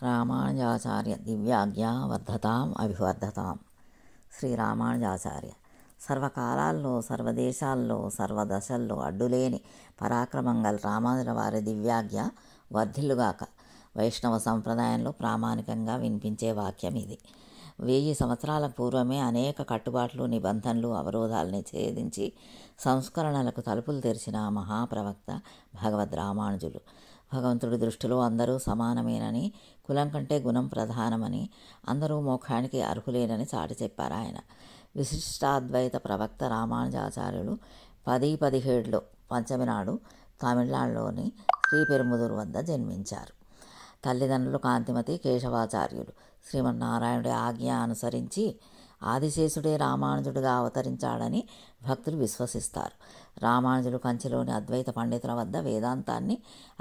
రామానుజాచార్య దివ్యాజ్ఞా వర్ధతాం అభివర్ధతాం. శ్రీ రామానుజాచార్య సర్వకాలాల్లో, సర్వదేశాల్లో, సర్వదశల్లో అడ్డులేని పరాక్రమం గల రామానుజుల వారి దివ్యాజ్ఞ వర్ధిల్లుగాక. వైష్ణవ సంప్రదాయంలో ప్రామాణికంగా వినిపించే వాక్యం ఇది. 1000 సంవత్సరాల పూర్వమే అనేక కట్టుబాట్లు, నిబంధనలు, అవరోధాలని ఛేదించి సంస్కరణలకు తలుపులు తెరిచిన మహాప్రవక్త భగవద్ రామానుజులు. భగవంతుడి దృష్టిలో అందరూ సమానమేనని, కులం కంటే గుణం ప్రధానమని, అందరూ మోక్షానికి అర్హులేనని చాటి చెప్పారు ఆయన. విశిష్టాద్వైత ప్రవక్త రామానుజాచార్యులు 1017లో పంచమి నాడు తమిళనాడులోని శ్రీపెరుంబుదూరు వద్ద జన్మించారు. తల్లిదండ్రులు కాంతిమతి, కేశవాచార్యులు. శ్రీమన్నారాయణుడి ఆజ్ఞ అనుసరించి ఆదిశేషుడే రామానుజుడిగా అవతరించాడని భక్తులు విశ్వసిస్తారు. రామానుజులు కంచిలోని అద్వైత పండితుల వద్ద వేదాంతాన్ని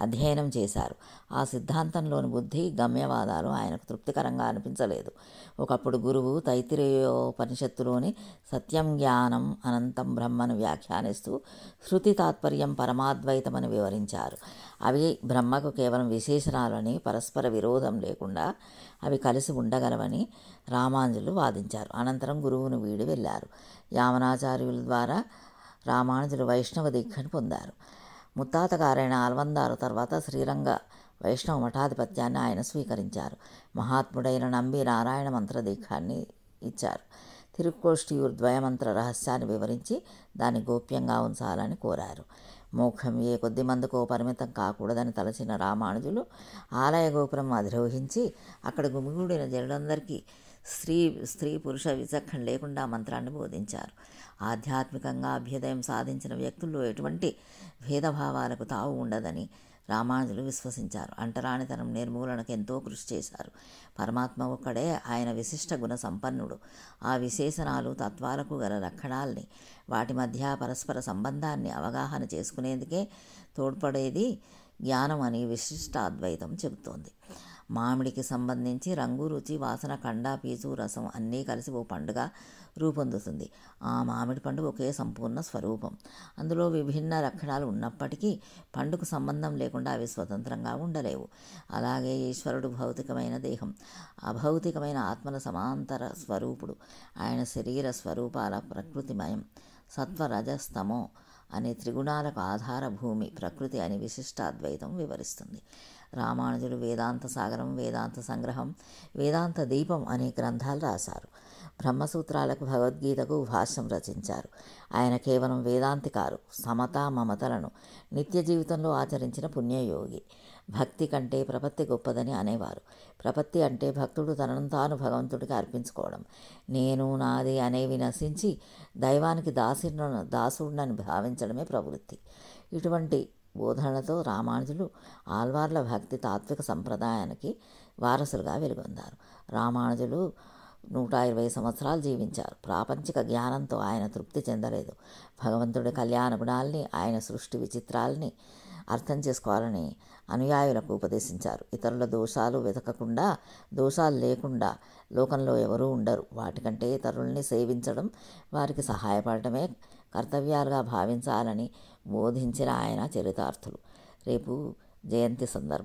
అధ్యయనం చేశారు. ఆ సిద్ధాంతంలోని బుద్ధి, గమ్యవాదాలు ఆయనకు తృప్తికరంగా అనిపించలేదు. ఒకప్పుడు గురువు తైత్తిరేయోపనిషత్తులోని సత్యం, జ్ఞానం, అనంతం బ్రహ్మను వ్యాఖ్యానిస్తూ శృతి తాత్పర్యం పరమాద్వైతమని వివరించారు. అవి బ్రహ్మకు కేవలం విశేషణాలని, పరస్పర విరోధం లేకుండా అవి కలిసి ఉండగలవని రామానుజులు వాదించారు. అనంతరం గురువును వీడి వెళ్ళారు. యామనాచార్యుల ద్వారా రామానుజులు వైష్ణవ దీక్షను పొందారు. ముత్తాత గారైన ఆల్వందారు తర్వాత శ్రీరంగ వైష్ణవ మఠాధిపత్యాన్ని ఆయన స్వీకరించారు. మహాత్ముడైన నంబి నారాయణ మంత్ర దీక్షాన్ని ఇచ్చారు. తిరుక్కోష్టియూర్ ద్వయమంత్ర రహస్యాన్ని వివరించి దాన్ని గోప్యంగా ఉంచాలని కోరారు. మోక్షం ఏ కొద్ది మందికో పరిమితం కాకూడదని తలచిన రామానుజులు ఆలయ గోపురం అధిరోహించి అక్కడ గుమిగూడిన జనులందరికీ స్త్రీ పురుష విచక్షణ లేకుండా మంత్రాన్ని బోధించారు. ఆధ్యాత్మికంగా అభ్యుదయం సాధించిన వ్యక్తుల్లో ఎటువంటి భేదభావాలకు తావు ఉండదని రామానుజులు విశ్వసించారు. అంటరానితనం నిర్మూలనకు ఎంతో కృషి చేశారు. పరమాత్మ ఒక్కడే, ఆయన విశిష్ట గుణ సంపన్నుడు. ఆ విశేషణాలు, తత్వాలకు గల లక్షణాల్ని, వాటి మధ్య పరస్పర సంబంధాన్ని అవగాహన చేసుకునేందుకే తోడ్పడేది జ్ఞానం అని విశిష్ట అద్వైతం చెబుతోంది. మామిడికి సంబంధించి రంగు, రుచి, వాసన, కండ, పీచు, రసం అన్నీ కలిసి ఓ పండుగ రూపొందుతుంది. ఆ మామిడి పండు ఒకే సంపూర్ణ స్వరూపం. అందులో విభిన్న లక్షణాలు ఉన్నప్పటికీ పండుకు సంబంధం లేకుండా అవి స్వతంత్రంగా ఉండలేవు. అలాగే ఈశ్వరుడు భౌతికమైన దేహం, అభౌతికమైన ఆత్మల సమాంతర స్వరూపుడు. ఆయన శరీర స్వరూపాల ప్రకృతిమయం. సత్వ, రజస్తమో అనే త్రిగుణాలకు ఆధార భూమి ప్రకృతి అని విశిష్ట అద్వైతం వివరిస్తుంది. రామానుజులు వేదాంత సాగరం, వేదాంత సంగ్రహం, వేదాంత దీపం అనే గ్రంథాలు రాశారు. బ్రహ్మసూత్రాలకు, భగవద్గీతకు భాష్యం రచించారు. ఆయన కేవలం వేదాంతి కారు, సమత, మమతలను నిత్య జీవితంలో ఆచరించిన పుణ్యయోగి. భక్తి కంటే ప్రపత్తి గొప్పదని అనేవారు. ప్రపత్తి అంటే భక్తుడు తనను తాను భగవంతుడికి అర్పించుకోవడం. నేను, నాది అనేవి నశించి దైవానికి దాసుడినని భావించడమే ప్రవృత్తి. ఇటువంటి బోధనలతో రామానుజులు ఆల్వార్ల భక్తి తాత్విక సంప్రదాయానికి వారసులుగా వెలుగొందారు. రామానుజులు 120 సంవత్సరాలు జీవించారు. ప్రాపంచిక జ్ఞానంతో ఆయన తృప్తి చెందలేదు. భగవంతుడి కళ్యాణ గుణాల్ని, ఆయన సృష్టి విచిత్రాల్ని అర్థం చేసుకోవాలని అనుయాయులకు ఉపదేశించారు. ఇతరుల దోషాలు వెతకకుండా, దోషాలు లేకుండా లోకంలో ఎవరూ ఉండరు. వాటికంటే ఇతరుల్ని సేవించడం, వారికి సహాయపడటమే కర్తవ్యాలుగా భావించాలని బోధించిన ఆయన చరితార్థులు. రేపు జయంతి సందర్భం.